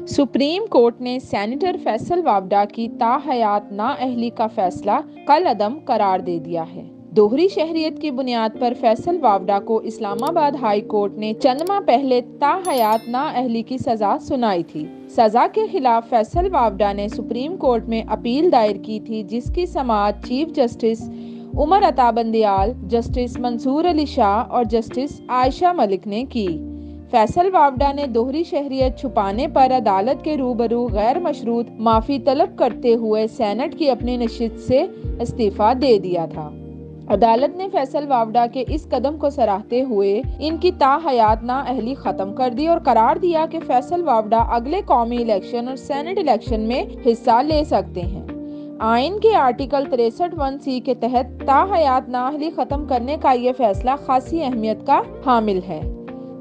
Supreme court نے senator Faisal وابڈا کی تاحیات نااہلی کا فیصلہ کالعدم قرار دے دیا ہے۔ دوہری شہریت کی بنیاد پر فیصل وابڈا کو اسلام آباد ہائی کورٹ نے چند ماہ پہلے تاحیات نااہلی کی سزا سنائی تھی۔ سزا کے خلاف فیصل وابڈا نے سپریم کورٹ میں اپیل دائر کی تھی، جس کی سماعت chief justice Umar Ata Bandial, justice منصور علی شاہ اور جسٹس عائشہ ملک نے کی۔ فیصل وابڈا نے دوہری شہریت چھپانے پر عدالت کے روبرو غیر مشروط معافی طلب کرتے ہوئے سینٹ کی اپنی نشست سے استعفیٰ دے دیا تھا۔ عدالت نے فیصل وابڈا کے اس قدم کو سراہتے ہوئے ان کی تاحیات نااہلی ختم کر دی اور قرار دیا کہ فیصل وابڈا اگلے قومی الیکشن اور سینٹ الیکشن میں حصہ لے سکتے ہیں۔ آئین کے آرٹیکل 63(1)(c) کے تحت تاحیات نااہلی ختم کرنے کا یہ فیصلہ خاصی اہمیت کا حامل ہے۔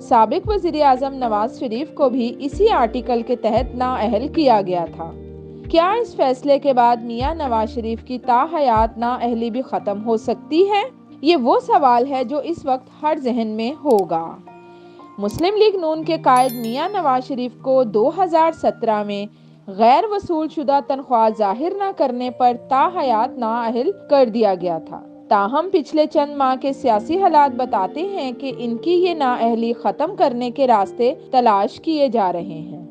سابق وزیر اعظم نواز شریف کو بھی اسی آرٹیکل کے تحت نااہل کیا گیا تھا۔ کیا اس فیصلے کے بعد میاں نواز شریف کی تاحیات نااہلی بھی ختم ہو سکتی ہے؟ یہ وہ سوال ہے جو اس وقت ہر ذہن میں ہوگا۔ مسلم لیگ نون کے قائد میاں نواز شریف کو 2017 میں غیر وصول شدہ تنخواہ ظاہر نہ کرنے پر تاحیات نااہل کر دیا گیا تھا۔ تاہم پچھلے چند ماہ کے سیاسی حالات بتاتے ہیں کہ ان کی یہ نااہلی ختم کرنے کے راستے تلاش کیے جا رہے ہیں۔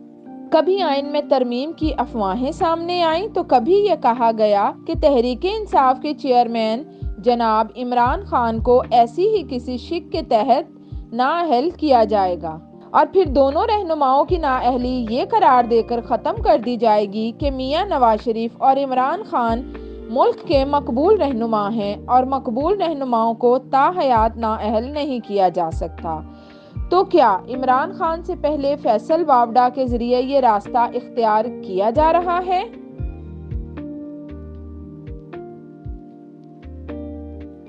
کبھی آئین میں ترمیم کی افواہیں سامنے آئیں تو کبھی یہ کہا گیا کہ تحریک انصاف کے چیئرمین جناب عمران خان کو ایسی ہی کسی شک کے تحت نااہل کیا جائے گا اور پھر دونوں رہنماؤں کی نااہلی یہ قرار دے کر ختم کر دی جائے گی کہ میاں نواز شریف اور عمران خان ملک کے مقبول رہنما ہیں اور مقبول رہنماؤں کو تاحیات نااہل نہیں کیا جا سکتا۔ تو کیا عمران خان سے پہلے فیصل وابڈا کے ذریعے یہ راستہ اختیار کیا جا رہا ہے؟